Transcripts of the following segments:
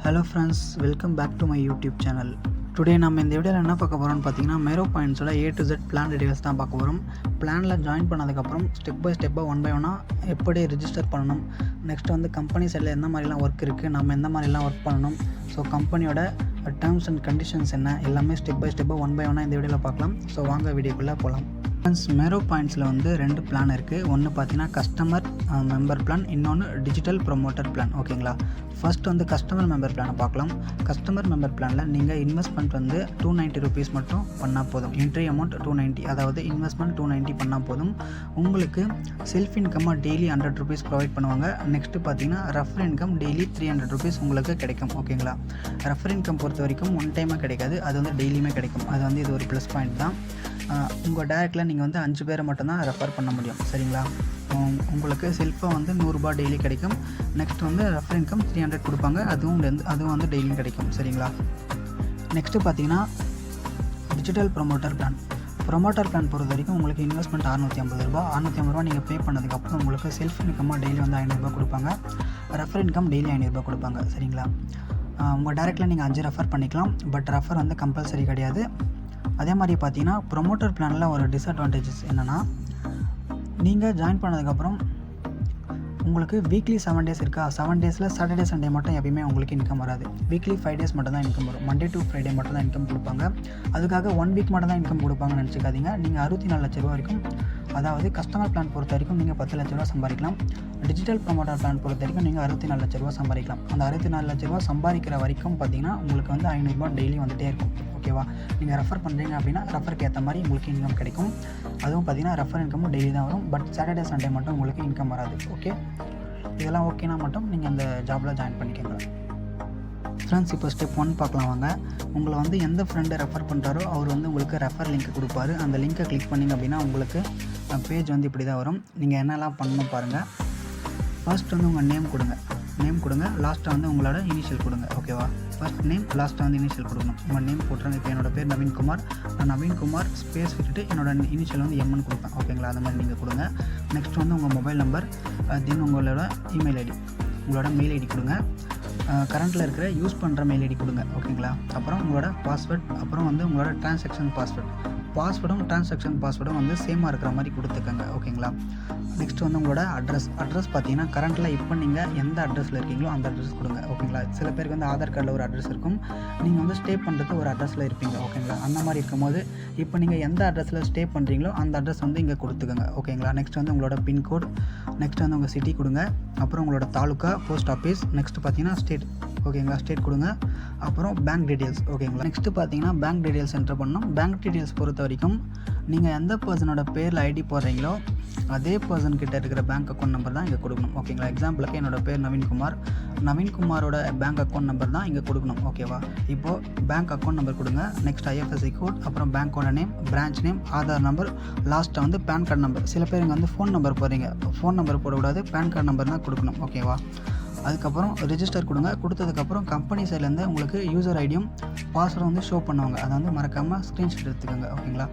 Hello friends, welcome back to my YouTube channel. Today நம்ம இந்த வீடியோவில் என்ன பார்க்க போகிறோம்னு பார்த்தீங்கன்னா, மெரோ பாயிண்ட்ஸோட A to Z plan details தான் பார்க்க போகிறோம். பிளானில் ஜாயின் பண்ணதுக்கப்புறம் ஸ்டெப் பை ஸ்டெப்பாக ஒன் பை ஒன்னாக எப்படி ரிஜிஸ்டர் பண்ணணும், நெக்ஸ்ட் வந்து கம்பெனி சைடில் எந்த மாதிரிலாம் ஒர்க் இருக்குது, நம்ம எந்த மாதிரிலாம் ஒர்க் பண்ணணும், ஸோ கம்பெனியோட டேர்ம்ஸ் அண்ட் கண்டிஷன்ஸ் என்ன, எல்லாமே ஸ்டெப் பை ஸ்டெப்பாக ஒன் பை ஒன்னாக இந்த வீடியோவில் பார்க்கலாம். ஸோ வாங்க வீடியோக்குள்ளே போகலாம். ஃப்ரெண்ட்ஸ், மெரோ பாயிண்ட்ஸில் வந்து 2 பிளான் இருக்குது. ஒன்று பார்த்தீங்கன்னா கஸ்டமர் மெம்பர் பிளான், இன்னொன்று டிஜிட்டல் ப்ரொமோட்டர் பிளான். ஓகேங்களா, ஃபர்ஸ்ட் வந்து கஸ்டமர் மெம்பர் பிளானை பார்க்கலாம். கஸ்டமர் மெம்பர் பிளானில் நீங்கள் இன்வெஸ்ட்மெண்ட் வந்து $290 மட்டும் பண்ணால் போதும். என்ட்ரி அமௌண்ட் 290, அதாவது இன்வெஸ்ட்மெண்ட் 290 பண்ணால் போதும். உங்களுக்கு செல்ஃப் இன்கம்மாக டெய்லி $100 ப்ரொவைட் பண்ணுவாங்க. நெக்ஸ்ட்டு பார்த்தீங்கன்னா ரெஃபர் இன்கம் டெய்லி $300 உங்களுக்கு கிடைக்கும். ஓகேங்களா, ரெஃபர் இன்கம் பொறுத்த வரைக்கும் ஒன் டைமாக கிடைக்காது, அது வந்து டெய்லியுமே கிடைக்கும். அது வந்து இது ஒரு ப்ளஸ் பாயிண்ட் தான். உங்கள் டேரெக்டில் நீங்கள் வந்து 5 பேரை மட்டும்தான் ரெஃபர் பண்ண முடியும். சரிங்களா, உங்களுக்கு செல்ஃபாக வந்து $100 டெய்லி கிடைக்கும். நெக்ஸ்ட் வந்து ரெஃபர் இன்கம் 300 கொடுப்பாங்க, அதுவும் வந்து டெய்லியும் கிடைக்கும். சரிங்களா, நெக்ஸ்ட்டு பார்த்தீங்கன்னா digital promoter plan. Promoter plan பொறுத்த வரைக்கும் உங்களுக்கு இன்வெஸ்ட்மெண்ட் $650 நீங்கள் பே பண்ணதுக்கப்புறம் உங்களுக்கு செல்ஃப் இன்கமாக டெய்லி வந்து $500 கொடுப்பாங்க. ரெஃபர் இன்கம் டெய்லி $500 கொடுப்பாங்க. சரிங்களா, உங்கள் டேரெக்டில் நீங்கள் 5 ரெஃபர் பண்ணிக்கலாம், பட் ரெஃபர் வந்து கம்பல்சரி கிடையாது. அதே மாதிரி பார்த்தீங்கன்னா ப்ரொமோட்டர் பிளானில் ஒரு டிஸ்அட்வான்டேஜஸ் என்னென்னா, நீங்கள் ஜாயின் பண்ணதுக்கப்புறம் உங்களுக்கு வீக்லி 7 டேஸ் இருக்கா, 7 டேஸில் சாட்டர்டே சண்டே மட்டும் எப்பயுமே உங்களுக்கு இன்கம் வராது. வீக்லி 5 டேஸ் மட்டும் தான் இன்கம் வரும். மண்டே டு ஃப்ரைடே மட்டும் தான் இன்கம் கொடுப்பாங்க. அதுக்காக 1 வீக் மட்டும் தான் இன்கம் கொடுப்பாங்கன்னு நினச்சிக்காதீங்க. நீங்கள் 64 லட்ச ரூபா வரைக்கும், அதாவது கஸ்டமர் பிளான் பொறுத்த வரைக்கும் நீங்கள் 10 லட்ச ரூபா சம்பாதிக்கலாம். டிஜிட்டல் ப்ரொமோட்டர் பிளான் பொறுத்த வரைக்கும் நீங்கள் 64 லட்ச ரூபா சம்பாதிக்கலாம். அந்த 64 லட்ச ரூபா சம்பாதிக்கிற வரைக்கும் பார்த்தீங்கன்னா உங்களுக்கு வந்து $500 டெய்லி வந்துகிட்டே இருக்கும். ஓகேவா, நீங்கள் ரெஃபர் பண்ணுறீங்க அப்படின்னா ரெஃபருக்கு ஏற்ற மாதிரி உங்களுக்கு இன்கம் கிடைக்கும். அதுவும் பார்த்தீங்கன்னா ரெஃபர் இன்கமும் டெய்லி தான் வரும், பட் சாட்டர்டே சண்டே மட்டும் உங்களுக்கு இன்கம் வராது. ஓகே, இதெல்லாம் ஓகேனா மட்டும் நீங்கள் அந்த ஜாபில் ஜாயின் பண்ணிக்கோங்க. ஃப்ரெண்ட்ஸ், இப்போ ஸ்டெப் 1 பார்க்கலாம் வாங்க. உங்களை வந்து எந்த ஃப்ரெண்டை ரெஃபர் பண்ணுறாரோ அவர் வந்து உங்களுக்கு ரெஃபர் லிங்க் கொடுப்பாரு. அந்த லிங்க்கை கிளிக் பண்ணிங்க அப்படின்னா உங்களுக்கு பேஜ் வந்து இப்படி தான் வரும். நீங்கள் என்னெல்லாம் பண்ணணும் பாருங்கள். ஃபர்ஸ்ட் வந்து உங்கள் நேம் கொடுங்க, லாஸ்ட்டாக வந்து உங்களோட இனிஷியல் கொடுங்க. ஓகேவா, ஃபர்ஸ்ட் நேம், லாஸ்ட்டாக வந்து இனிஷியல் கொடுக்கணும். உங்கள் நேம் போட்டுருங்க. இப்போ என்னோட பேர் நவீன்குமார், நான் நவீன்குமார் ஸ்பேஸ் விட்டுட்டு என்னோட இனிஷியல் வந்து எம்னு கொடுப்பேன். ஓகேங்களா, அந்த மாதிரி நீங்கள் கொடுங்க. நெக்ஸ்ட் வந்து உங்கள் மொபைல் நம்பர், தென் உங்களோட இமெயில் ஐடி, உங்களோட மெயில் ஐடி கொடுங்க. கரண்ட்டில் இருக்கிற யூஸ் பண்ணுற மெயில் ஐடி கொடுங்க. ஓகேங்களா, அப்புறம் உங்களோட பாஸ்வேர்ட், அப்புறம் வந்து உங்களோட ட்ரான்சாக்ஷன் பாஸ்வேர்டும் ட்ரான்சாக்ஷன் பாஸ்வேர்டும் வந்து சேமாக இருக்கிற மாதிரி கொடுத்துக்கோங்க. ஓகேங்களா, நெக்ஸ்ட் வந்து உங்களோட அட்ரஸ் பார்த்தீங்கன்னா கரண்ட்டில் இப்போ நீங்கள் எந்த அட்ரஸில் இருக்கீங்களோ அந்த அட்ரஸ் கொடுங்க. ஓகேங்களா, சில பேருக்கு வந்து ஆதார் கார்டில் ஒரு அட்ரஸ் இருக்கும், நீங்கள் வந்து ஸ்டே பண்ணுறது ஒரு அட்ரஸில் இருப்பீங்க. ஓகேங்களா, அந்த மாதிரி இருக்கும்போது இப்போ நீங்கள் எந்த அட்ரஸில் ஸ்டே பண்ணுறீங்களோ அந்த அட்ரஸ் வந்து இங்கே கொடுத்துக்கோங்க. ஓகேங்களா, நெக்ஸ்ட் வந்து உங்களோட பின்கோட், நெக்ஸ்ட் வந்து உங்கள் சிட்டி கொடுங்க, அப்புறம் உங்களோட தாலுக்கா, போஸ்ட் ஆஃபீஸ், நெக்ஸ்ட் பார்த்தீங்கன்னா ஸ்டேட். ஓகேங்களா, ஸ்டேட் கொடுங்க, அப்புறம் பேங்க் டீட்டெயில்ஸ். ஓகேங்களா, நெக்ஸ்ட்டு பார்த்தீங்கன்னா பேங்க் டீட்டெயில்ஸ் என்டர் பண்ணணும். பேங்க் டீட்டெயில்ஸ் பொறுத்த வரைக்கும் நீங்கள் எந்த பர்சனோட பேரில் ஐடி போடுறீங்களோ அதே பர்சன் கிட்ட இருக்கிற பேங்க் அக்கௌண்ட் நம்பர் தான் இங்கே கொடுக்கணும். ஓகேங்களா, எக்ஸாம்பிளுக்கு என்னோட பேர் நவீன்குமாரோட பேங்க் அக்கௌண்ட் நம்பர் தான் இங்கே கொடுக்கணும். ஓகேவா, இப்போது பேங்க் அக்கௌண்ட் நம்பர் கொடுங்க. நெக்ஸ்ட் IFSC கோட், அப்புறம் பேங்க்கோட name, branch name, Aadhaar number, லாஸ்ட்டாக வந்து பேன் கார்டு நம்பர். சில பேர் இங்கே வந்து ஃபோன் நம்பர் போடுறீங்க, ஃபோன் நம்பர் போடக்கூடாது, பேன் கார்டு நம்பர் தான் கொடுக்கணும். ஓகேவா, அதுக்கப்புறம் ரெஜிஸ்டர் கொடுங்க. கொடுத்ததுக்கப்புறம் கம்பெனி சைட்லேருந்து உங்களுக்கு யூசர் ஐடியும் பாஸ்வேர்டும் வந்து ஷோ பண்ணுவாங்க. அதை வந்து மறக்காமல் ஸ்க்ரீன்ஷாட் எடுத்துக்கோங்க. ஓகேங்களா,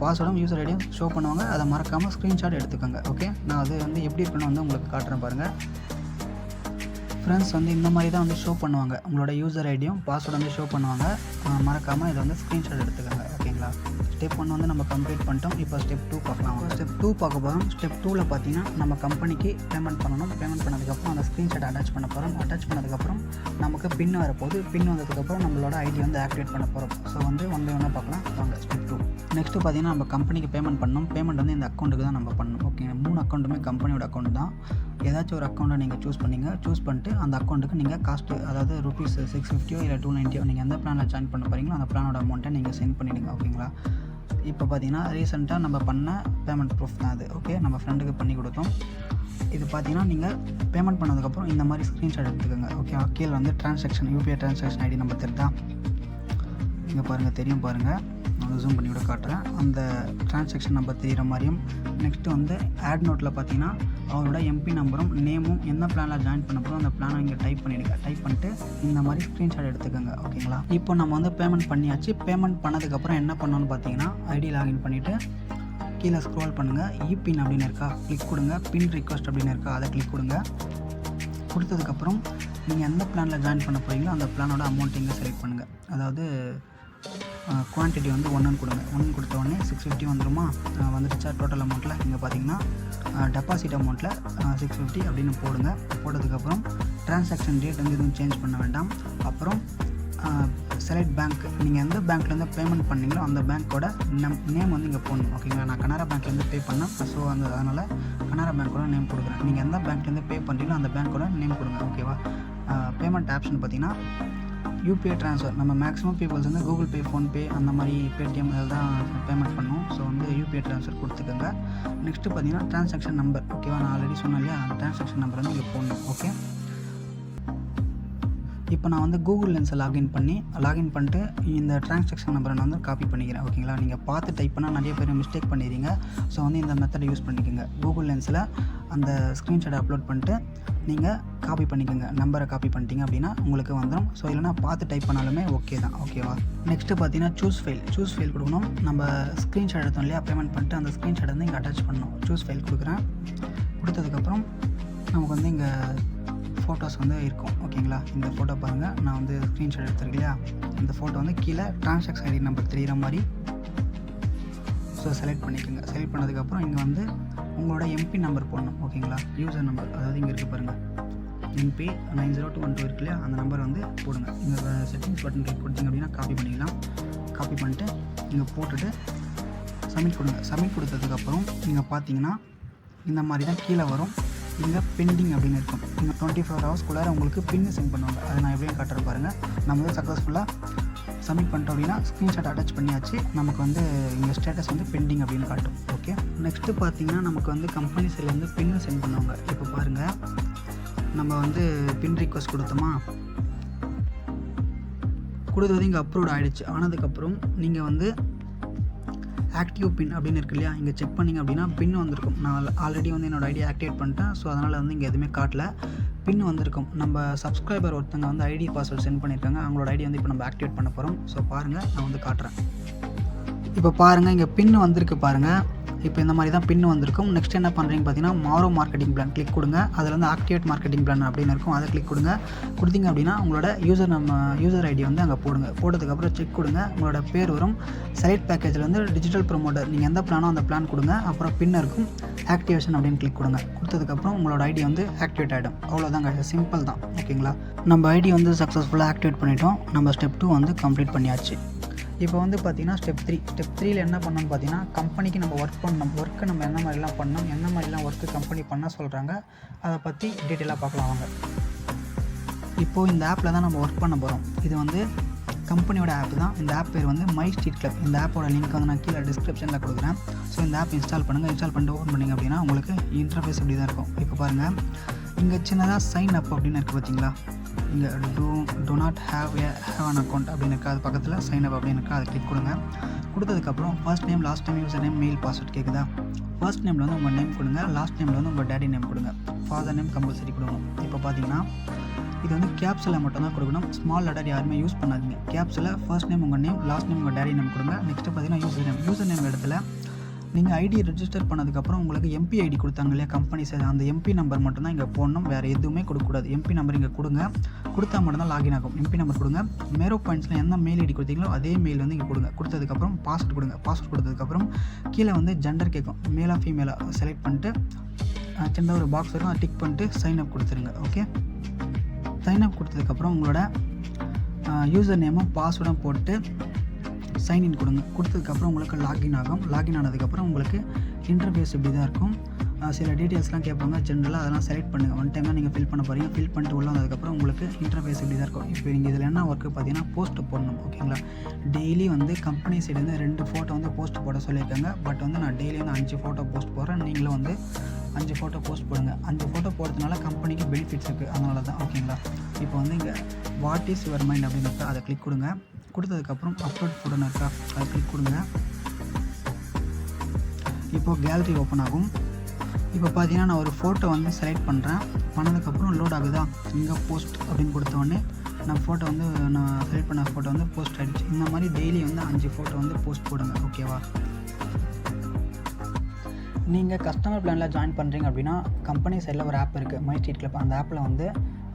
பாஸ்வேர்டும் யூசர் ஐடியும் ஷோ பண்ணுவாங்க, அதை மறக்காமல் ஸ்க்ரீன்ஷாட் எடுத்துக்கோங்க. ஓகே, நான் அது வந்து எப்படி இருக்குன்னு வந்து உங்களுக்கு காட்டுறேன் பாருங்கள். ஃப்ரெண்ட்ஸ், வந்து இந்த மாதிரி தான் வந்து ஷோ பண்ணுவாங்க. உங்களோட யூசர் ஐடியும் பாஸ்வேர்டு வந்து ஷோ பண்ணுவாங்க, மறக்காமல் இதை வந்து ஸ்க்ரீன்ஷாட் எடுத்துக்கோங்க. ஓகேங்களா, ஸ்டெப் 1 வந்து நம்ம கம்ப்ளீட் பண்ணிட்டோம். இப்போ ஸ்டெப் 2 பார்க்கலாம். ஸ்டெப் 2 பார்க்க போகிறோம். ஸ்டெப் 2ல் பார்த்தீங்கன்னா நம்ம கம்பெனிக்கு பேமெண்ட் பண்ணணும். பேமெண்ட் பண்ணதுக்கப்புறம் அந்த ஸ்க்ரீன்ஷாட் அட்டாச் பண்ண போகிறோம். அட்டாச் பண்ணதுக்கப்புறம் நமக்கு பின் வரப்போகுது. பின் வந்ததுக்கப்புறம் நம்மளோட ஐடி வந்து ஆக்டிவேட் பண்ண போகிறோம். ஸோ வந்து ஒன் பை ஒன்னாக பார்க்கலாம் வாங்க. ஸ்டெப் 2 நெக்ஸ்ட்டு பார்த்தீங்கன்னா நம்ம கம்பெனிக்கு பேமெண்ட் பண்ணணும். பேமெண்ட் வந்து இந்த அக்கௌண்ட்டுக்கு தான் நம்ம பண்ணணும். ஓகே, 3 அக்கௌண்ட்டுமே கம்பெனியோட அக்கௌண்ட் தான். ஏதாச்சும் ஒரு அக்கௌண்ட்டை நீங்கள் சூஸ் பண்ணிட்டு அந்த அக்கௌண்ட்டுக்கு நீங்கள் காஸ்ட்டு, அதாவது ₹650 இல்லை $290 நீங்கள் எந்த பிளானில் ஜாயின் பண்ண போகிறீங்களோ அந்த பிளானோட அமௌண்ட்டை நீங்கள் சென்ட் பண்ணிவிடுங்க. ஓகேங்களா, இப்போ பார்த்தீங்கன்னா ரீசெண்டாக நம்ம பண்ண பேமெண்ட் ப்ரூஃப் தான் அது. ஓகே, நம்ம ஃப்ரெண்டுக்கு பண்ணி கொடுத்தோம். இது பார்த்தீங்கன்னா நீங்கள் பேமெண்ட் பண்ணதுக்கப்புறம் இந்த மாதிரி ஸ்க்ரீன்ஷாட் எடுத்துக்கோங்க. ஓகே, கீழே வந்து transaction UPI transaction ID number தெரியுதா, இங்கே பாருங்கள், தெரியும் பாருங்கள், நான் ஜூம் பண்ணி கூட காட்டுறேன். அந்த ட்ரான்சாக்ஷன் நம்பர் தெரிகிற மாதிரியும், நெக்ஸ்ட்டு வந்து ஆட் நோட்டில் பார்த்தீங்கன்னா அவரோட MP நம்பரும் நேமும் என்ன பிளானில் ஜாயின் பண்ண போகிறோம் அந்த பிளானை இங்கே டைப் பண்ணிவிடுங்க. டைப் பண்ணிட்டு இந்த மாதிரி ஸ்க்ரீன்ஷாட் எடுத்துக்கோங்க. ஓகேங்களா, இப்போ நம்ம வந்து பேமெண்ட் பண்ணியாச்சு. பேமெண்ட் பண்ணதுக்கப்புறம் என்ன பண்ணணும்னு பார்த்தீங்கன்னா ஐடி லாகின் பண்ணிவிட்டு கீழே ஸ்க்ரோல் பண்ணுங்கள். இபின் அப்படின்னு இருக்கா, கிளிக் கொடுங்க. பின் ரிக்வஸ்ட் அப்படின்னு இருக்கா, அதை கிளிக் கொடுங்க. கொடுத்ததுக்கப்புறம் நீங்கள் எந்த பிளானில் ஜாயின் பண்ண போகிறீங்களோ அந்த பிளானோட அமௌண்ட் இங்கே செலக்ட் பண்ணுங்கள். அதாவது குவான்டிட்டி வந்து 1 கொடுங்க. 1 கொடுத்த உடனே 650 வந்துடுமா? வந்துடுச்சா டோட்டல் அமௌண்ட்டில்? இங்கே பார்த்தீங்கன்னா டெபாசிட் அமௌண்ட்டில் 650 அப்படின்னு போடுங்க. போட்டதுக்கப்புறம் ட்ரான்சாக்ஷன் டேட் வந்து எதுவும் சேஞ்ச் பண்ண வேண்டாம். அப்புறம் செலக்ட் பேங்க், நீங்கள் எந்த பேங்க்லேருந்து பேமெண்ட் பண்ணீங்களோ அந்த பேங்க்கோட நேம் வந்து இங்கே போடணும். ஓகேங்களா? நான் கனரா பேங்க்லேருந்து பே பண்ணேன். ஸோ அதனால் கனரா பேங்க்கோட நேம் கொடுக்குறேன். நீங்கள் எந்த பேங்க்லேருந்து பே பண்ணுறீங்களோ அந்த பேங்க்கோட நேம் கொடுங்க. ஓகேவா? பேமெண்ட் ஆப்ஷன் பார்த்தீங்கன்னா யூபிஐ ட்ரான்ஸ்ஃபர். நம்ம மேக்ஸிமம் பீப்புள்ஸ் வந்து கூகுள் பே, ஃபோன்பே அந்த மாதிரி பேடிஎம் அதில் தான் பேமெண்ட் பண்ணுவோம். ஸோ வந்து யூபிஐ ட்ரான்ஸ்ஃபர் கொடுத்துக்கோங்க. நெக்ஸ்ட்டு பார்த்தீங்கன்னா ட்ரான்சாக்ஷன் நம்பர். ஓகேவா? நான் ஆல்ரெடி சொன்னேன் இல்லையா, அந்த ட்ரான்சாக்ஷன் நம்பர் வந்து இங்கே போடணும். ஓகே, இப்போ நான் வந்து கூகுள் லென்ஸை லாகின் பண்ணிட்டு இந்த ட்ரான்சாக்ஷன் நம்பரை நான் வந்து காப்பி பண்ணிக்கிறேன். ஓகேங்களா? நீங்கள் பார்த்து டைப் பண்ணால் நிறைய பேர் மிஸ்டேக் பண்ணிடுறீங்க. ஸோ வந்து இந்த மெத்தடை யூஸ் பண்ணிக்கோங்க. கூகுள் லென்ஸில் அந்த ஸ்க்ரீன்ஷாட்டை அப்லோட் பண்ணிட்டு நீங்கள் காப்பி பண்ணிக்கோங்க. நம்பரை காப்பி பண்ணிட்டீங்க அப்படின்னா உங்களுக்கு வந்துடும். ஸோ இல்லைனா பார்த்து டைப் பண்ணாலுமே ஓகே தான். ஓகேவா? நெக்ஸ்ட்டு பார்த்தீங்கன்னா சூஸ் ஃபைல் கொடுக்கணும். நம்ம ஸ்க்ரீன்ஷாட் எடுத்தோம் இல்லையா, பேமெண்ட் பண்ணிட்டு அந்த ஸ்க்ரீன்ஷாட் வந்து இங்கே அட்டாச் பண்ணணும். சூஸ் ஃபைல் கொடுக்குறேன். கொடுத்ததுக்கப்புறம் நமக்கு வந்து இங்கே ஃபோட்டோஸ் வந்து இருக்கும். ஓகேங்களா? இந்த ஃபோட்டோ பாருங்கள், நான் வந்து ஸ்க்ரீன்ஷாட் எடுத்துருக்கேன் இல்லையா, இந்த ஃபோட்டோ வந்து கீழே ட்ரான்சாக்ஷன் ஐடி நம்பர் தெரிகிற மாதிரி ஸோ செலக்ட் பண்ணிக்கோங்க. செலக்ட் பண்ணதுக்கப்புறம் இங்கே வந்து உங்களோட எம்பி நம்பர் போடணும். ஓகேங்களா? யூசர் நம்பர், அதாவது இங்கே இருக்குது பாருங்கள், எம்பி 90212 இருக்கு இல்லையா, அந்த நம்பர் வந்து போடுங்க. இந்த செட்டிங்ஸ் பட்டன் கிளிக் கொடுத்தீங்க அப்படின்னா காப்பி பண்ணிக்கலாம். காப்பி பண்ணிட்டு இங்கே போட்டுட்டு சப்மிட் கொடுங்க. சப்மிட் கொடுத்ததுக்கப்புறம் நீங்கள் பார்த்தீங்கன்னா இந்த மாதிரி தான் கீழே வரும். இங்கே பெண்டிங் அப்படின்னு இருக்கும். இங்கே 24 ஹவர்ஸ்க்குள்ளார உங்களுக்கு பின்னு சென்ட் பண்ணுவாங்க. அதை நான் எப்படியும் காட்டுறேன் பாருங்கள். நம்ம வந்து சக்ஸஸ்ஃபுல்லாக சப்மிட் பண்ணிட்டோம் அப்படின்னா ஸ்க்ரீன்ஷாட் அட்டாச் பண்ணியாச்சு. நமக்கு வந்து இங்கே ஸ்டேட்டஸ் வந்து பெண்டிங் அப்படின்னு காட்டும். ஓகே, நெக்ஸ்ட்டு பார்த்தீங்கன்னா நமக்கு வந்து கம்பெனி சைட்லேருந்து பின்னு சென்ட் பண்ணுவாங்க. இப்போ பாருங்கள், நம்ம வந்து பின் ரிக்வஸ்ட் கொடுத்தோமா, கொடுத்தது இங்கே அப்ரூவ் ஆகிடுச்சு. ஆனதுக்கப்புறம் நீங்கள் வந்து ஆக்டிவ் பின் அப்படின்னு இருக்கு இல்லையா, இங்கே செக் பண்ணிங்க அப்படின்னா பின் வந்திருக்கும். நான் ஆல்ரெடி வந்து என்னோடய ஐடியா ஆக்டிவேட் பண்ணிட்டேன். ஸோ அதனால் வந்து இங்கே எதுவுமே காட்டல. பின் வந்திருக்கும். நம்ம சப்ஸ்கிரைபர் ஒருத்தங்க வந்து ஐடி பாஸ்வேர்ட் சென்ட் பண்ணியிருக்காங்க. அவங்களோட ஐடி வந்து இப்போ நம்ம ஆக்டிவேட் பண்ண போகிறோம். ஸோ பாருங்கள், நான் வந்து காட்டுறேன். இப்போ பாருங்கள், இங்கே பின் வந்திருக்கு பாருங்கள். இப்போ இந்த மாதிரி தான் பின் வந்திருக்கும். நெக்ஸ்ட் என்ன பண்ணுறீங்க பார்த்தீங்கன்னா, மாரோ மார்க்கெட்டிங் பிளான் கிளிக் கொடுங்க. அதில் வந்து ஆக்டிவேட் மார்க்கெட்டிங் பிளான் அப்படின்னு இருக்கும். அதை கிளிக் கொடுங்க. கொடுத்தீங்க அப்படின்னா உங்களோட யூசர் ஐடி வந்து அங்கே போடுங்க. போட்டதுக்கப்புறம் செக் கொடுங்க. உங்களோட பேர் வரும். செலக்ட் பேக்கேஜில் வந்து டிஜிட்டல் ப்ரொமோட்டர், நீங்கள் எந்த பிளானோ அந்த பிளான் கொடுங்க. அப்புறம் பின் இருக்கும், ஆக்டிவேஷன் அப்படின்னு கிளிக் கொடுங்க. கொடுத்ததுக்கப்புறம் உங்களோட ஐடி வந்து ஆக்டிவேட் ஆகிடும். அவ்வளோதாங்க, சிம்பிள் தான். ஓகேங்களா? நம்ம ஐடி வந்து சக்ஸஸ்ஃபுல்லாக ஆக்டிவேட் பண்ணிட்டோம். நம்ம ஸ்டெப் 2 வந்து கம்ப்ளீட் பண்ணியாச்சு. இப்போ வந்து பார்த்திங்கன்னா ஸ்டெப் 3ல் என்ன பண்ணணும்னு பார்த்தீங்கன்னா, கம்பெனிக்கு நம்ம ஒர்க் பண்ணணும். ஒர்க்கு நம்ம என்ன மாதிரிலாம் பண்ணணும், என்ன மாதிரிலாம் ஒர்க்கு கம்பெனி பண்ண சொல்கிறாங்க, அதை பற்றி டீட்டெயிலாக பார்க்கலாம் வாங்க. இப்போது இந்த ஆப்பில் தான் நம்ம ஒர்க் பண்ண போகிறோம். இது வந்து கம்பெனியோட ஆப் தான். இந்த ஆப் பேர் வந்து மை ஸ்ட்ரீட் கிளப். இந்த ஆப்போட லிங்க் வந்து நான் கீழே டிஸ்கிரிப்ஷனில் கொடுக்குறேன். ஸோ இந்த ஆப் இன்ஸ்டால் பண்ணுங்கள். இன்ஸ்டால் பண்ணிட்டு ஓப்பன் பண்ணிங்க அப்படின்னா உங்களுக்கு இன்டர்ஃபேஸ் இப்படி தான் இருக்கும். இப்போ பாருங்கள், இங்கே சின்னதாக சைன் அப் அப்படின்னு இருக்குது பார்த்தீங்களா, இங்கே do not have an account அப்படின்னு இருக்குது. அது பக்கத்தில் சைன் அப் அப்படின்னு இருக்குது. அதை கிளிக் கொடுங்க. கொடுத்ததுக்கப்புறம் first name, last name, user name, mail, password கேட்குதா. ஃபர்ஸ்ட் நேமில் வந்து உங்கள் நேம் கொடுங்க. லாஸ்ட் நேமில் வந்து உங்கள் டேடி நேம் கொடுங்க. ஃபாதர் நேம் கம்பல்சரி கொடுக்கணும். இப்போ பார்த்தீங்கன்னா இது வந்து கேப்ஸில் மட்டும் தான் கொடுக்கணும். ஸ்மால் லெட்டர் யாருமே யூஸ் பண்ணாதீங்க. கேப்ஸில் ஃபர்ஸ்ட் நேம் உங்கள் நேம், லாஸ்ட் நேம் உங்கள் டேடி நேம் கொடுங்க. நெக்ஸ்ட்டு பார்த்தீங்கன்னா யூசர் நேம் இடத்துல நீங்கள் ஐடி ரெஜிஸ்டர் பண்ணதுக்கப்புறம் உங்களுக்கு எம்பி ஐடி கொடுத்தாங்க இல்லையா கம்பெனி சைடு, அந்த எம்பி நம்பர் மட்டும் தான் இங்கே போடணும். வேறு எதுவுமே கொடுக்கக்கூடாது. எம்பி நம்பர் இங்கே கொடுங்க. கொடுத்தா மட்டும்தான் லாகின் ஆகும். எம்பி நம்பர் கொடுங்க. மேரோ பாயிண்ட்ஸில் எந்த மெயில் ஐடி கொடுத்தீங்களோ அதே மெயில் வந்து இங்கே கொடுங்க. கொடுத்ததுக்கப்புறம் பாஸ்வேர்ட் கொடுங்க. பாஸ்வேர்ட் கொடுத்ததுக்கப்புறம் கீழே வந்து ஜெண்டர் கேட்கும். மேலாக ஃபீமேலாக செலக்ட் பண்ணிட்டு சின்ன ஒரு பாக்ஸ் வரும், அதை டிக் பண்ணிட்டு சைன் அப் கொடுத்துருங்க. ஓகே, சைன் அப் கொடுத்ததுக்கப்புறம் உங்களோட யூசர் நேமும் பாஸ்வேர்டும் போட்டு சைன்இன் கொடுங்க. கொடுத்ததுக்கப்புறம் உங்களுக்கு லாகின் ஆகும். லாகின் ஆனதுக்கப்புறம் உங்களுக்கு இன்டர்ஃபேஸ் இப்படி தான் இருக்கும். சில டீட்டெயில்ஸ்லாம் கேட்பாங்க ஜென்ரலாக, அதெல்லாம் செலக்ட் பண்ணுங்கள். ஒன் டைம் தான் நீங்கள் ஃபில் பண்ண போகிறீங்க. ஃபில் பண்ணிட்டு உள்ள வந்ததுக்கப்புறம் உங்களுக்கு இன்டர்ஃபேஸ் இப்படி தான் இருக்கும். இப்போ நீங்கள் இதில் என்ன ஒர்க்கு பார்த்தீங்கன்னா போஸ்ட் போடணும். ஓகேங்களா? டெய்லி வந்து கம்பெனி சைடு வந்து 2 ஃபோட்டோ வந்து போஸ்ட் போட சொல்லியிருக்காங்க. பட் வந்து நான் டெய்லி வந்து 5 ஃபோட்டோ போஸ்ட் போடுறேன். நீங்களும் வந்து 5 ஃபோட்டோ போஸ்ட் போடுங்க. 5 ஃபோட்டோ போடுறதுனால கம்பெனிக்கு பெனிஃபிட்ஸ் இருக்குது, அதனால தான். ஓகேங்களா? இப்போ வந்து இங்கே வாட் இஸ் யுவர் மைண்ட் அப்படின்னு இருக்கா, அதை கிளிக் கொடுங்க. கொடுத்ததுக்கப்புறம் அப்லோட் ஃபோட்டோன்னு இருக்கா, அதை கிளிக் கொடுங்க. இப்போது கேலரி ஓப்பன் ஆகும். இப்போ பார்த்தீங்கன்னா நான் ஒரு ஃபோட்டோ வந்து செலக்ட் பண்ணுறேன். பண்ணதுக்கப்புறம் லோட் ஆகுதா, இங்கே போஸ்ட் அப்படின்னு கொடுத்தோடனே நான் ஃபோட்டோ வந்து நான் செலக்ட் பண்ண ஃபோட்டோ வந்து போஸ்ட் ஆகிடுச்சு. இந்த மாதிரி டெய்லி வந்து 5 ஃபோட்டோ வந்து போஸ்ட் போடுங்க. ஓகேவா? நீங்கள் கஸ்டமர் பிளானில் ஜாயின் பண்ணுறீங்க அப்படின்னா கம்பெனி சைடில் ஒரு ஆப் இருக்குது மை ஸ்ட்ரீட் கிளப். அந்த ஆப்பில் வந்து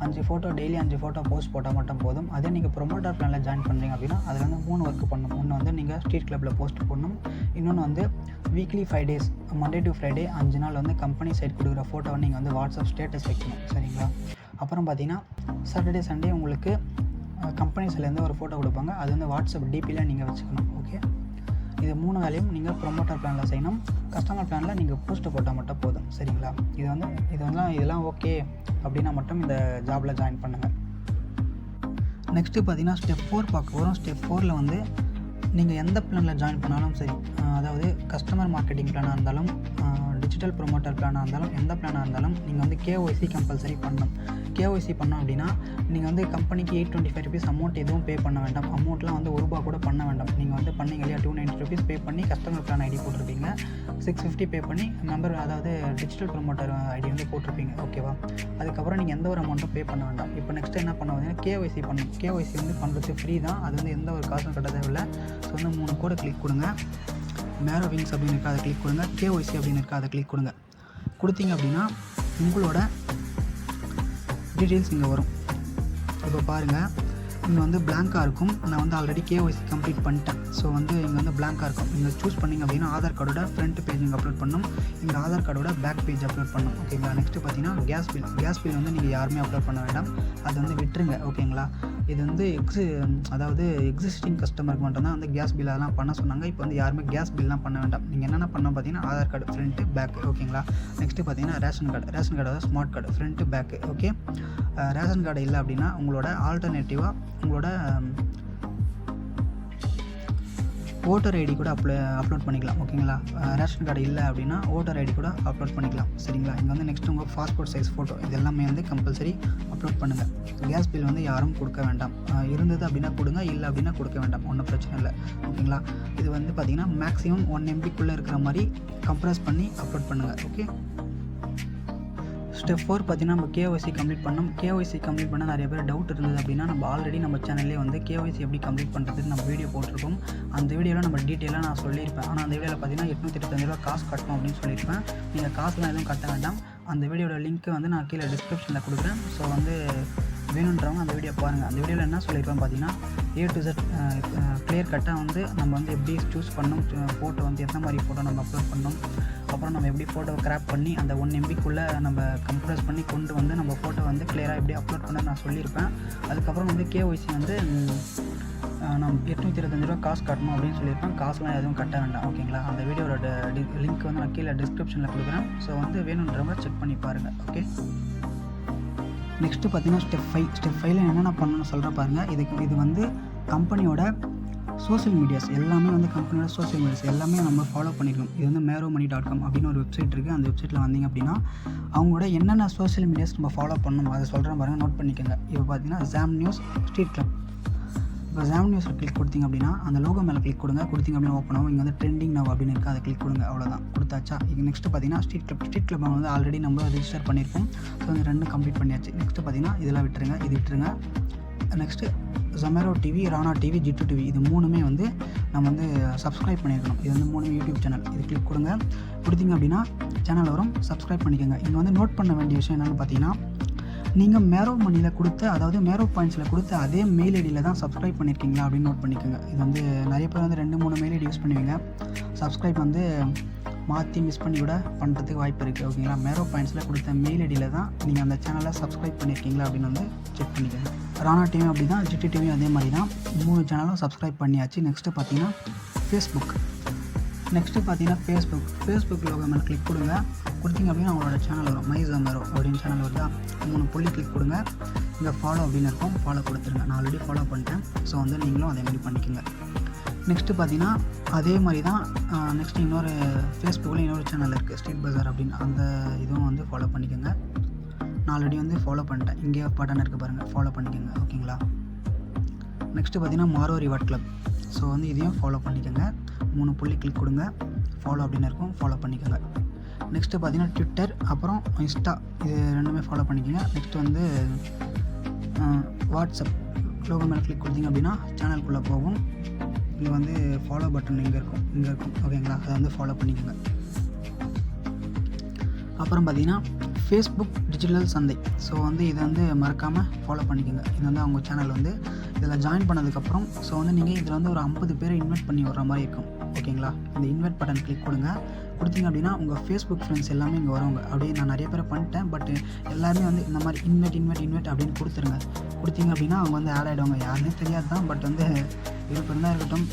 5 ஃபோட்டோ டெய்லி 5 ஃபோட்டோ போஸ்ட் போட்டால் மட்டும் போதும். அதே நீங்கள் ப்ரொமோட்டர் பிளானில் ஜாயின் பண்ணுறீங்க அப்படின்னா அதில் வந்து 3 ஒர்க் பண்ணணும். ஒன்று வந்து நீங்கள் ஸ்ட்ரீட் கிளப்பில் போஸ்ட் பண்ணணும். இன்னொன்று வந்து weekly 5 days Monday to Friday 5 நாள் வந்து கம்பெனி சைட் கொடுக்குற ஃபோட்டோவை நீங்கள் வந்து வாட்ஸ்அப் ஸ்டேட்டஸ் வைக்கணும். சரிங்களா? அப்புறம் பார்த்தீங்கன்னா சாட்டர்டே சண்டே உங்களுக்கு கம்பெனிஸ்லேருந்து ஒரு ஃபோட்டோ கொடுப்பாங்க. அது வந்து வாட்ஸ்அப் டிபியில் நீங்கள் வச்சுக்கணும். ஓகே, இது 3 வேலையும் நீங்கள் ப்ரொமோட்டர் பிளானில் செய்யணும். கஸ்டமர் பிளானில் நீங்கள் போஸ்ட்டு போட்டால் மட்டும் போதும். சரிங்களா? இதெல்லாம் ஓகே அப்படின்னா மட்டும் இந்த ஜாபில் ஜாயின் பண்ணுங்கள். நெக்ஸ்ட்டு பார்த்தீங்கன்னா ஸ்டெப் 4 பார்க்க போகிறோம். ஸ்டெப் 4ல் வந்து நீங்கள் எந்த பிளானில் ஜாயின் பண்ணாலும் சரி, அதாவது கஸ்டமர் மார்க்கெட்டிங் பிளானாக இருந்தாலும் டிஜிட்டல் ப்ரொமோட்டர் பிளானாக இருந்தாலும் எந்த பிளானாக இருந்தாலும் நீங்கள் வந்து KYC கம்பல்சரி பண்ணணும். KYC பண்ணோம் அப்படின்னா நீங்கள் வந்து கம்பெனிக்கு 825 rupees அமௌண்ட் எதுவும் பே பண்ண வேண்டாம். அமௌண்ட்லாம் வந்து ₹1 கூட பண்ண வேண்டாம். நீங்கள் வந்து பண்ணீங்க இல்லையா, 290 rupees பே பண்ணி கஸ்டமர் பிளான் ஐடி போட்டிருப்பீங்க. 650 பே பண்ணி மெம்பர், அதாவது டிஜிட்டல் ப்ரொமோட்டர் ஐடி வந்து போட்டிருப்பீங்க. ஓகேவா? அதுக்கப்புறம் நீங்கள் எந்த ஒரு அமௌண்ட்டும் பே பண்ண வேண்டாம். இப்போ நெக்ஸ்ட் என்ன பண்ண பார்த்தீங்கன்னா KYC பண்ணணும். KYC வந்து பண்ணுறது ஃப்ரீ தான். அது வந்து எந்த ஒரு காசும் கட்ட தேவையில்லை. ஸோ வந்து 3 கோடை கிளிக் கொடுங்க. மேரோ விங்ஸ் அப்படின்னு இருக்கா அதை கிளிக் கொடுங்க. KYC அப்படின்னு இருக்கா அதை கிளிக் கொடுங்க. கொடுத்தீங்க அப்படின்னா உங்களோட டீட்டெயில்ஸ் இங்கே வரும். இப்போ பாருங்கள், இங்கே வந்து பிளாங்காக இருக்கும். நான் வந்து ஆல்ரெடி KYC கம்ப்ளீட் பண்ணிட்டேன். ஸோ வந்து இங்கே வந்து பிளாங்காக இருக்கும். நீங்கள் சூஸ் பண்ணிங்க அப்படின்னா ஆதார் கார்டோட ஃப்ரண்ட் பேஜ் இங்கே அப்லோட் பண்ணணும். இங்கே ஆதார் கார்டோட பேக் பேஜ் அப்லோட் பண்ணணும். ஓகேங்களா? நெக்ஸ்ட்டு பார்த்தீங்கன்னா கேஸ் பில் வந்து நீங்கள் யாருமே அப்லோட் பண்ண வேண்டாம். அது வந்து விட்டுருங்க. ஓகேங்களா? இது வந்து அதாவது எக்ஸிஸ்டிங் கஸ்டமருக்கு மட்டும்தான் வந்து கேஸ் பில் அதெல்லாம் பண்ண சொன்னாங்க. இப்போ வந்து யாருமே கேஸ் பில்லாம் பண்ண வேண்டாம். நீங்கள் என்னென்ன பண்ணணும் பார்த்தீங்கன்னா ஆதார் கார்டு ஃப்ரண்ட்டு பேக்கு. ஓகேங்களா? நெக்ஸ்ட்டு பார்த்தீங்கன்னா ரேஷன் கார்டு அதாவது smart card front back. Okay, ration card இல்லை அப்படின்னா உங்களோட ஆல்டர்னேட்டிவாக உங்களோட ஓட்டர் ஐடி கூட அப்லோட் பண்ணிக்கலாம். ஓகேங்களா? ரேஷன் கார்டு இல்லை அப்படின்னா ஓட்டர் ஐடி கூட அப்லோட் பண்ணிக்கலாம். சரிங்களா? இங்கே வந்து நெக்ஸ்ட் உங்கள் பாஸ்போர்ட் சைஸ் ஃபோட்டோ இது எல்லாமே வந்து கம்பல்சரி அப்லோட் பண்ணுங்கள். கேஸ் பில் வந்து யாரும் கொடுக்க வேண்டாம். இருந்தது அப்படின்னா கொடுங்க, இல்லை அப்படின்னா கொடுக்க வேண்டாம். ஒன்றும் பிரச்சனை இல்லை. ஓகேங்களா? இது வந்து பார்த்திங்கன்னா மேக்ஸிமம் 1 MB இருக்கிற மாதிரி கம்ப்ரஸ் பண்ணி அப்லோட் பண்ணுங்கள். ஓகே, ஸ்டெப் 4 பார்த்தீங்கன்னா நம்ம KYC கம்ப்ளீட் பண்ணோம். KYC கம்ப்ளீட் பண்ணால் நிறைய பேர் டவுட் இருந்தது அப்படின்னா நம்ம ஆல்ரெடி நம்ம சேனல்லே வந்து KYC எப்படி கம்ப்ளீட் பண்ணுறதுன்னு நம்ம வீடியோ போட்டிருக்கோம். அந்த வீடியோவில் நம்ம டீட்டெயிலாக நான் சொல்லியிருப்பேன். ஆனால் அந்த வீடியோவில் பார்த்தீங்கன்னா 825 ரூபா காசு கட்டணும் அப்படின்னு சொல்லியிருப்பேன். நீங்கள் காசுலாம் எதுவும் கட்ட வேண்டாம். அந்த வீடியோட லிங்க்கு வந்து நான் கீழே டிஸ்கிரிப்ஷனில் கொடுக்குறேன். ஸோ வந்து வேணுன்றவங்க அந்த வீடியோ பாருங்கள். அந்த வீடியோவில் என்ன சொல்லியிருப்பேன் பார்த்தீங்கன்னா A to Z கிளியர் கட்டாக வந்து நம்ம வந்து எப்படி சூஸ் பண்ணணும், ஃபோட்டோ வந்து எந்த மாதிரி ஃபோட்டோ நம்ம அப்லோட் பண்ணணும், அப்புறம் நம்ம எப்படி ஃபோட்டோவை கிராப் பண்ணி அந்த 1 MB நம்ம கம்ப்ரஸ் பண்ணி கொண்டு வந்து நம்ம ஃபோட்டோ வந்து கிளியராக எப்படி அப்லோட் பண்ண நான் சொல்லியிருப்பேன். அதுக்கப்புறம் வந்து KYC வந்து நம்ம 825 ரூபா காசு கட்டணும் அப்படின்னு சொல்லியிருப்பேன். காசுலாம் எதுவும் கட்ட வேண்டாம். ஓகேங்களா? அந்த வீடியோட லிங்க் வந்து நான் கீழே டிஸ்கிரிப்ஷனில் கொடுக்குறேன். ஸோ வந்து வேணுன்றவங்க செக் பண்ணி பாருங்கள். ஓகே, நெக்ஸ்ட்டு பார்த்தீங்கன்னா ஸ்டெப் 5ல் என்னென்ன பண்ணணும்னு சொல்கிறேன் பாருங்கள். இது வந்து கம்பெனியோட சோஷியல் மீடியாஸ் எல்லாமே வந்து கம்பெனியோட சோஷியல் மீடியாஸ் எல்லாமே நம்ம ஃபாலோ பண்ணிக்கணும். இது வந்து meromani.com அப்படின்னு ஒரு வெப்சைட் இருக்குது. அந்த வெப்சைட்டில் வந்தீங்க அப்படின்னா அவங்களோட என்னென்ன சோஷியல் மீடியாஸ் நம்ம ஃபாலோ பண்ணணும் அதை சொல்கிறேன் பாருங்கள், நோட் பண்ணிக்கோங்க. இப்போ பார்த்தீங்கன்னா ஜாம் நியூஸ், ஸ்ட்ரீட் கிளப். இப்போ ஜாம் நியூஸில் கிளிக் கொடுத்தீங்க அப்படின்னா அந்த லோகோ மேலே கிளிக் கொடுங்க. கொடுத்தீங்க அப்படின்னா ஓப்பன் ஆகும். இங்கே வந்து ட்ரெண்டிங் நவ் அப்படின்னு இருக்குது, அதை கிளிக் கொடுங்க. அவ்வளோதான், கொடுத்தாச்சா? இங்கே நெக்ஸ்ட்டு பார்த்தீங்கன்னா ஸ்ட்ரீட் கிளப் வந்து ஆல்ரெடி நம்ம ரெஜிஸ்டர் பண்ணியிருக்கோம். ஸோ இந்த 2 கம்ப்ளீட் பண்ணியாச்சு. நெக்ஸ்ட்டு பார்த்தீங்கன்னா இதெல்லாம் விட்டுருங்க. Next Zamero TV, Rana TV, G2 TV இது 3மே வந்து நம்ம வந்து சப்ஸ்கிரைப் பண்ணியிருக்கணும். இது வந்து 3 யூடியூப் சேனல். இது கிளிக் கொடுங்க. கொடுத்தீங்க அப்படின்னா சேனல் வரும், சப்ஸ்கிரைப் பண்ணிக்கோங்க. இங்கே வந்து நோட் பண்ண வேண்டிய விஷயம் என்னென்னு பார்த்தீங்கன்னா நீங்கள் மேரோ மணியில் கொடுத்த, அதாவது மேரோ பாயிண்ட்ஸில் கொடுத்த அதே மெயில் ஐடியில் தான் சப்ஸ்கிரைப் பண்ணியிருக்கீங்களா அப்படின்னு நோட் பண்ணிக்கோங்க. இது வந்து நிறைய பேர் வந்து 2-3 மெயில் ஐடி யூஸ் பண்ணுவீங்க. சப்ஸ்கிரைப் வந்து மாற்றி மிஸ் பண்ணி கூட பண்ணுறதுக்கு வாய்ப்பு இருக்குது. ஓகேங்களா? மேரோ பாயிண்ட்ஸில் கொடுத்த மெயில் ஐடியில் தான் நீங்கள் அந்த சேனலை சப்ஸ்கிரைப் பண்ணியிருக்கீங்களா அப்படின்னு வந்து செக் பண்ணிக்கோங்க. ராணா டிவி அப்படி தான், G2 TV அதே மாதிரி தான். 3 சேனலும் சப்ஸ்கிரைப் பண்ணியாச்சு. நெக்ஸ்ட்டு பார்த்தீங்கன்னா ஃபேஸ்புக் லோகோ மேலே கிளிக் கொடுங்க. கொடுத்தீங்க அப்படின்னா அவங்களோட சேனல் வரும், மை Zamero அப்படின்னு சேனல் வருதா. 3 புள்ளி கிளிக் கொடுங்க. இங்கே ஃபாலோ அப்படின்னு இருக்கும், ஃபாலோ கொடுத்துருங்க. நான் ஆல்ரெடி ஃபாலோ பண்ணிட்டேன். ஸோ வந்து நீங்களும் அதே மாதிரி பண்ணிக்கோங்க. நெக்ஸ்ட்டு பார்த்தீங்கன்னா அதே மாதிரி தான் நெக்ஸ்ட்டு இன்னொரு ஃபேஸ்புக்கில் இன்னொரு சேனல் இருக்குது, ஸ்ட்ரீட் பஜார் அப்படின்னு. அந்த இதுவும் வந்து ஃபாலோ பண்ணிக்கோங்க. நான் ஆல்ரெடி வந்து ஃபாலோ பண்ணிட்டேன். இங்கே பட்டன் இருக்குது பாருங்கள், ஃபாலோ பண்ணிக்கோங்க. ஓகேங்களா? நெக்ஸ்ட்டு பார்த்தீங்கன்னா மாரோரி வாட் கிளப். ஸோ வந்து இதையும் ஃபாலோ பண்ணிக்கோங்க. 3 புள்ளி கிளிக் கொடுங்க. ஃபாலோ அப்படின்னு இருக்கும், ஃபாலோ பண்ணிக்கோங்க. நெக்ஸ்ட்டு பார்த்தீங்கன்னா ட்விட்டர், அப்புறம் இன்ஸ்டா, இது 2மே ஃபாலோ பண்ணிக்கோங்க. நெக்ஸ்ட்டு வந்து வாட்ஸ்அப் லோகோ மேலே கிளிக் கொடுத்தீங்க அப்படின்னா சேனலுக்குள்ளே போகும். இங்கே வந்து ஃபாலோ பட்டன் இங்கே இருக்கும். ஓகேங்களா? அதை வந்து ஃபாலோ பண்ணிக்கோங்க. அப்புறம் பார்த்தீங்கன்னா ஃபேஸ்புக் டிஜிட்டல் சந்தை. ஸோ வந்து இதை வந்து மறக்காமல் ஃபாலோ பண்ணிக்கோங்க. இது வந்து அவங்க சேனல் வந்து இதில் ஜாயின் பண்ணதுக்கப்புறம் ஸோ வந்து நீங்கள் இதில் வந்து ஒரு 50 பேரை இன்வைட் பண்ணி விட்ற மாதிரி இருக்கும். ஓகேங்களா? இந்த இன்வைட் பட்டன் கிளிக் கொடுங்க. கொடுத்தீங்க அப்படின்னா உங்கள் ஃபேஸ்புக் ஃப்ரெண்ட்ஸ் எல்லாமே இங்கே வருவாங்க. அப்படியே நான் நிறைய பேரை பண்ணிட்டேன். பட் எல்லாருமே வந்து இந்த மாதிரி இன்வைட் அப்படின்னு கொடுத்துருங்க. கொடுத்தீங்க அப்படின்னா அவங்க வந்து ஆட் ஆகிடுவாங்க. யாருன்னே தெரியாது தான். பட் வந்து விருப்பம் இருந்தால் இருக்கட்டும்,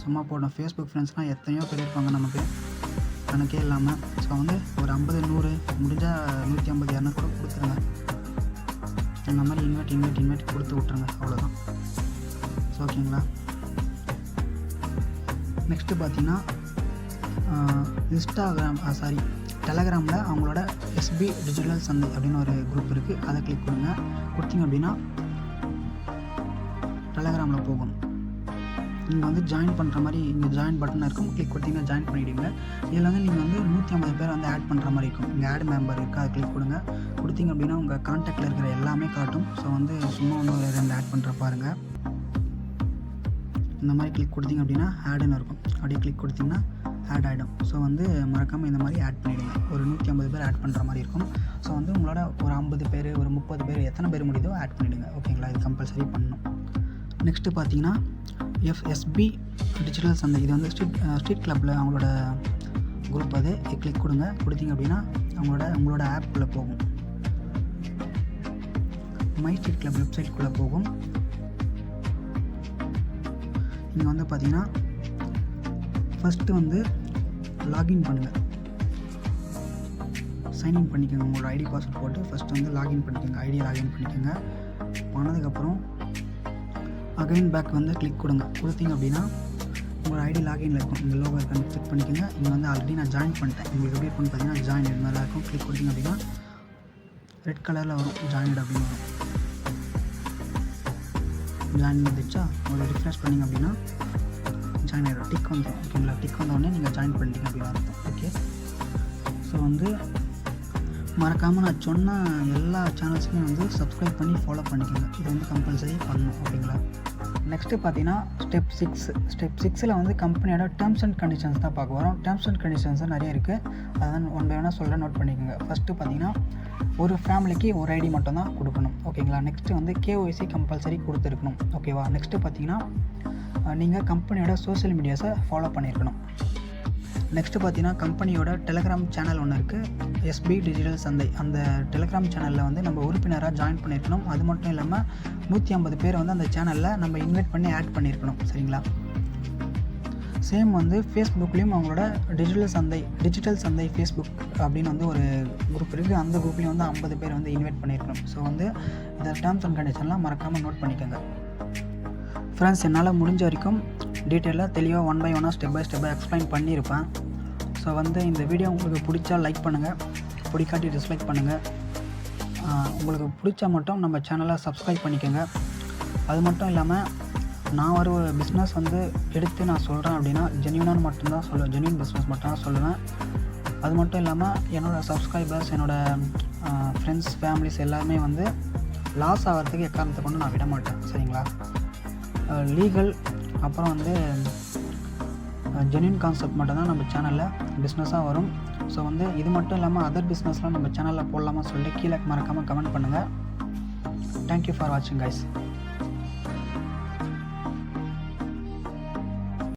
சும்மா போட்டோம். ஃபேஸ்புக் ஃப்ரெண்ட்ஸ்னால் எத்தனையோ பேர் இருப்பாங்க நமக்கு கணக்கே இல்லாமல். ஸோ வந்து ஒரு 50 100 முடிஞ்சால் 150 200 கூட கொடுத்துருங்க. இந்த மாதிரி இன்வைட் கொடுத்து விட்ருங்க. அவ்வளோதான். ஸோ ஓகேங்களா? நெக்ஸ்ட்டு பார்த்தீங்கன்னா டெலகிராமில் அவங்களோட எஸ்பி டிஜிட்டல் சந்தை அப்படின்னு ஒரு குரூப் இருக்குது. அதை கிளிக் கொடுங்க. கொடுத்தீங்க அப்படின்னா டெலகிராமில் போகும். நீங்கள் வந்து ஜாயின் பண்ணுற மாதிரி இங்கே ஜாயின் பட்டன் இருக்கும். கிளிக் கொடுத்தீங்கன்னா ஜாயின் பண்ணிவிடுங்க. இதில் வந்து நீங்கள் வந்து 150 பேர் வந்து ஆட் பண்ணுற மாதிரி இருக்கும். இங்கே ஆட் மெம்பர் இருக்குது. அதை கிளிக் கொடுங்க. கொடுத்தீங்க அப்படின்னா உங்கள் கான்டாக்டில் இருக்கிற எல்லாமே காட்டும். ஸோ வந்து சும்மா வந்து ஒரு 2 ஆட் பண்ணுற பாருங்கள். இந்த மாதிரி கிளிக் கொடுத்தீங்க அப்படின்னா ஆடுன்னு இருக்கும். அப்படியே கிளிக் கொடுத்தீங்கன்னா ஆட் ஆகிடும். ஸோ வந்து மறக்காமல் இந்த மாதிரி ஆட் பண்ணிவிடுங்க. ஒரு 150 பேர் ஆட் பண்ணுற மாதிரி இருக்கும். ஸோ வந்து உங்களோட ஒரு 50 பேர் ஒரு 30 பேர் எத்தனை பேர் முடியுதோ ஆட் பண்ணிவிடுங்க. ஓகேங்களா? இது கம்பல்சரி பண்ணணும். நெக்ஸ்ட்டு பார்த்தீங்கன்னா எஸ்பி டிஜிட்டல் சந்தை. இது வந்து ஸ்ட்ரீட் கிளப்பில் அவங்களோட குரூப். அது கிளிக் கொடுங்க. கொடுத்தீங்க அப்படின்னா உங்களோட ஆப்புக்குள்ளே போகும். மை ஸ்ட்ரீட் கிளப் வெப்சைட்குள்ளே போகும். இங்கே வந்து பார்த்தீங்கன்னா ஃபஸ்ட்டு வந்து லாகின் பண்ணுங்கள். சைன்இன் பண்ணிக்கோங்க. உங்களோட ஐடி பாஸ்வேர்ட் போட்டு ஃபஸ்ட்டு வந்து லாகின் பண்ணிக்கோங்க. ஐடியை லாகின் பண்ணிக்கோங்க. பண்ணதுக்கப்புறம் அகைன் பேக் வந்து கிளிக் கொடுங்க. கொடுத்தீங்க அப்படின்னா உங்களோட ஐடி லாகின்ல இருக்கும். இங்கே லோகோ இருக்கான்னு செக் பண்ணிக்கோங்க. இங்கே வந்து ஆல்ரெடி நான் ஜாயின் பண்ணிட்டேன். உங்களுக்கு எப்படி இருக்குன்னு பார்த்தீங்கன்னா ஜாயின் இது மாதிரி இருக்கும். கிளிக் கொடுத்தீங்க அப்படின்னா ரெட் கலரில் வரும். ஜாயின்ட் அப்படின்னு வரும். ஜாயின் வந்துச்சா உங்களை ரிஃப்ரெஷ் பண்ணிங்க அப்படின்னா ஜாயின் ஆகிடும். டிக் வந்துடும். ஓகேங்களா? டிக் வந்தோடனே நீங்கள் ஜாயின் பண்ணிட்டீங்க அப்படின்னு அர்த்தம். ஓகே. ஸோ வந்து மறக்காமல் நான் சொன்ன எல்லா சேனல்ஸுமே வந்து சப்ஸ்கிரைப் பண்ணி ஃபாலோ பண்ணிக்கோங்க. இது வந்து கம்பல்சரி பண்ணணும். ஓகேங்களா? நெக்ஸ்ட்டு பார்த்தீங்கன்னா ஸ்டெப் 6ல் வந்து கம்பெனியோட டேர்ம்ஸ் அண்ட் கண்டிஷன்ஸ் தான் பார்க்க வரோம். டேர்ம்ஸ் அண்ட் கண்டிஷன்ஸ் தான் நிறைய இருக்குது. அதான் ஒன் பை ஒன்னாக சொல்கிறேன், நோட் பண்ணிக்கோங்க. ஃபஸ்ட்டு பார்த்தீங்கன்னா ஒரு ஃபேமிலிக்கு ஒரு ஐடி மட்டும் தான் கொடுக்கணும். ஓகேங்களா? நெக்ஸ்ட்டு வந்து கேஒய்சி கம்பல்சரி கொடுத்துருக்கணும். ஓகேவா? நெக்ஸ்ட்டு பார்த்தீங்கன்னா நீங்கள் கம்பெனியோட சோஷியல் மீடியாஸை ஃபாலோ பண்ணியிருக்கணும். நெக்ஸ்ட்டு பார்த்தீங்கன்னா கம்பெனியோட டெலகிராம் சேனல் ஒன்று இருக்குது, எஸ்பி டிஜிட்டல் சந்தை. அந்த டெலகிராம் சேனலில் வந்து நம்ம உறுப்பினராக ஜாயின் பண்ணியிருக்கணும். அது மட்டும் இல்லாமல் 150 பேர் வந்து அந்த சேனலில் நம்ம இன்வைட் பண்ணி ஆட் பண்ணியிருக்கணும். சரிங்களா? சேம் வந்து ஃபேஸ்புக்லேயும் அவங்களோட டிஜிட்டல் சந்தை ஃபேஸ்புக் அப்படின்னு வந்து ஒரு குரூப் இருக்குது. அந்த குரூப்லேயும் வந்து 50 பேர் வந்து இன்வைட் பண்ணியிருக்கணும். ஸோ வந்து இந்த டேர்ம்ஸ் அண்ட் கண்டிஷன்லாம் மறக்காமல் நோட் பண்ணிக்கோங்க. ஃப்ரெண்ட்ஸ், என்னால் முடிஞ்ச வரைக்கும் டீட்டெயிலாக தெளிவாக ஒன் பை ஒன்னாக ஸ்டெப் பை ஸ்டெப்பாக எக்ஸ்பிளைன் பண்ணியிருப்பேன். ஸோ வந்து இந்த வீடியோ உங்களுக்கு பிடிச்சா லைக் பண்ணுங்கள், பிடிக்காட்டி டிஸ்லைக் பண்ணுங்கள். உங்களுக்கு பிடிச்சா மட்டும் நம்ம சேனலை சப்ஸ்கிரைப் பண்ணிக்கோங்க. அது மட்டும் இல்லாமல் நான் ஒரு பிஸ்னஸ் வந்து எடுத்து நான் சொல்கிறேன் அப்படின்னா ஜென்யூன் பிஸ்னஸ் மட்டும் தான் சொல்லுவேன். அது மட்டும் இல்லாமல் என்னோடய சப்ஸ்கிரைபர்ஸ், என்னோடய ஃப்ரெண்ட்ஸ், ஃபேமிலிஸ் எல்லாமே வந்து லாஸ் ஆகிறதுக்கு எக்காரணத்தை கொண்டு நான் விட மாட்டேன். சரிங்களா? லீகல் அப்புறம் வந்து ஜென்யூன் கான்செப்ட் மட்டும்தான் நம்ம சேனலில் பிஸ்னஸாக வரும். ஸோ வந்து இது மட்டும் இல்லாமல் அதர் பிஸ்னஸ்லாம் நம்ம சேனலில் போடலாமா சொல்லிட்டு கீழே மறக்காமல் கமெண்ட் பண்ணுங்கள். தேங்க்யூ ஃபார் வாட்சிங் கைஸ்.